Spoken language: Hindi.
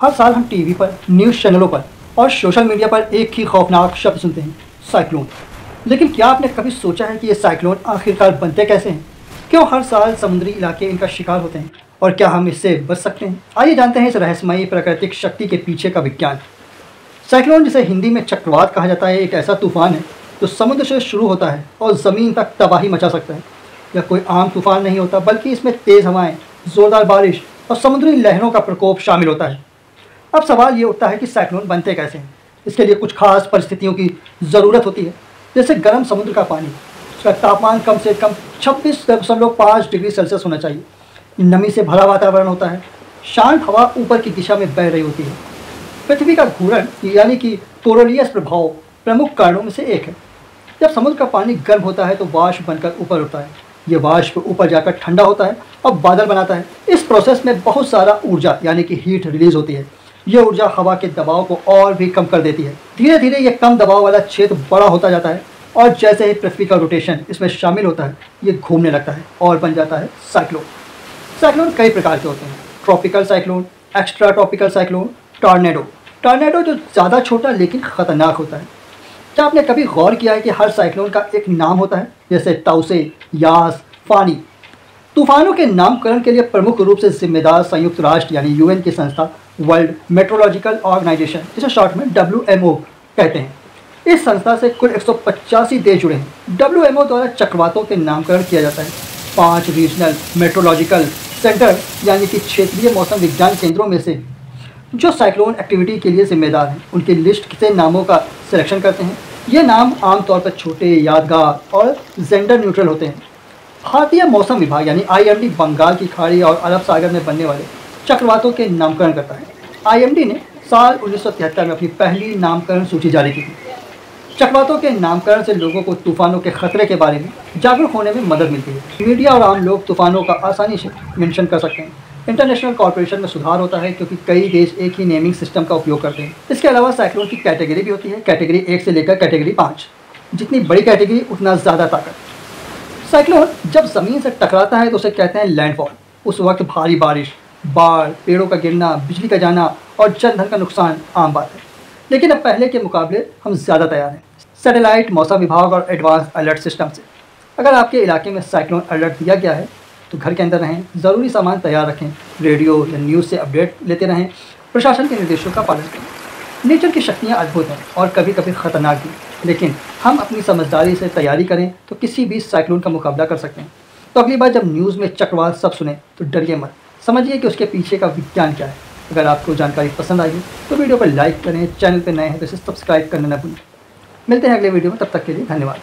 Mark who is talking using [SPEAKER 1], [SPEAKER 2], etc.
[SPEAKER 1] हर साल हम टीवी पर, न्यूज़ चैनलों पर और सोशल मीडिया पर एक ही खौफनाक शब्द सुनते हैं, साइक्लोन। लेकिन क्या आपने कभी सोचा है कि ये साइक्लोन आखिरकार बनते कैसे हैं? क्यों हर साल समुद्री इलाके इनका शिकार होते हैं और क्या हम इससे बच सकते हैं? आइए जानते हैं इस रहस्यमयी प्राकृतिक शक्ति के पीछे का विज्ञान। साइक्लोन, जिसे हिंदी में चक्रवात कहा जाता है, एक ऐसा तूफान है जो समुद्र से शुरू होता है और ज़मीन तक तबाही मचा सकता है। यह कोई आम तूफान नहीं होता, बल्कि इसमें तेज़ हवाएं, ज़ोरदार बारिश और समुद्री लहरों का प्रकोप शामिल होता है। अब सवाल ये उठता है कि साइक्लोन बनते कैसे हैं। इसके लिए कुछ खास परिस्थितियों की ज़रूरत होती है, जैसे गर्म समुद्र का पानी। उसका तापमान कम से कम 26.5 डिग्री सेल्सियस होना चाहिए। नमी से भरा वातावरण होता है। शांत हवा ऊपर की दिशा में बह रही होती है। पृथ्वी का घूर्णन यानी कि कोरोलियस प्रभाव प्रमुख कारणों में से एक है। जब समुद्र का पानी गर्म होता है तो वाष्प बनकर ऊपर उठता है। ये वाष्प ऊपर जाकर ठंडा होता है और बादल बनाता है। इस प्रोसेस में बहुत सारा ऊर्जा यानी कि हीट रिलीज होती है। ये ऊर्जा हवा के दबाव को और भी कम कर देती है। धीरे धीरे ये कम दबाव वाला क्षेत्र बड़ा होता जाता है और जैसे ही पृथ्वी का रोटेशन इसमें शामिल होता है, ये घूमने लगता है और बन जाता है साइक्लोन। साइक्लोन कई प्रकार के होते हैं: tropical cyclone, extra tropical cyclone, tornado. Tornado जो ज़्यादा छोटा लेकिन ख़तरनाक होता है। क्या आपने कभी गौर किया है कि हर साइक्लोन का एक नाम होता है, जैसे ताउसे, यास, फानी? तूफानों के नामकरण के लिए प्रमुख रूप से जिम्मेदार संयुक्त राष्ट्र यानी यूएन की संस्था वर्ल्ड मेट्रोलॉजिकल ऑर्गेनाइजेशन, जिसे शॉर्ट में WMO कहते हैं। इस संस्था से कुल 185 देश जुड़े हैं। WMO द्वारा चक्रवातों के नामकरण किया जाता है। 5 रीजनल मेट्रोलॉजिकल सेंटर यानी कि क्षेत्रीय मौसम विज्ञान केंद्रों में से जो साइक्लोन एक्टिविटी के लिए जिम्मेदार हैं, उनकी लिस्ट से नामों का सिलेक्शन करते हैं। ये नाम आमतौर पर छोटे, यादगार और जेंडर न्यूट्रल होते हैं। भारतीय मौसम विभाग यानी IMD बंगाल की खाड़ी और अरब सागर में बनने वाले चक्रवातों के नामकरण करता है। IMD ने साल 1973 में अपनी पहली नामकरण सूची जारी की थी। चक्रवातों के नामकरण से लोगों को तूफानों के खतरे के बारे में जागरूक होने में मदद मिलती है। मीडिया और आम लोग तूफानों का आसानी से मेंशन कर सकते हैं। इंटरनेशनल कॉर्पोरेशन में सुधार होता है क्योंकि कई देश एक ही नेमिंग सिस्टम का उपयोग करते हैं। इसके अलावा साइक्लोन की कैटेगरी भी होती है, कैटेगरी 1 से लेकर कैटेगरी 5। जितनी बड़ी कैटेगरी उतना ज़्यादा ताकत। साइक्लोन जब ज़मीन से टकराता है तो उसे कहते हैं लैंडफॉल। उस वक्त भारी बारिश, बाढ़, पेड़ों का गिरना, बिजली का जाना और जनधन का नुकसान आम बात है। लेकिन अब पहले के मुकाबले हम ज़्यादा तैयार हैं सैटेलाइट, मौसम विभाग और एडवांस अलर्ट सिस्टम से। अगर आपके इलाके में साइक्लोन अलर्ट दिया गया है तो घर के अंदर रहें, ज़रूरी सामान तैयार रखें, रेडियो या न्यूज़ से अपडेट लेते रहें, प्रशासन के निर्देशों का पालन करें। नेचर की शक्तियाँ अद्भुत हैं और कभी कभी ख़तरनाक भी, लेकिन हम अपनी समझदारी से तैयारी करें तो किसी भी साइक्लोन का मुकाबला कर सकते हैं। तो अगली बार जब न्यूज़ में चक्रवात सब सुने तो डरिए मत, समझिए कि उसके पीछे का विज्ञान क्या है। अगर आपको जानकारी पसंद आई तो वीडियो पर लाइक करें, चैनल पर नए हैं तो इसे सब्सक्राइब करना न भूलें। मिलते हैं अगले वीडियो में, तब तक के लिए धन्यवाद।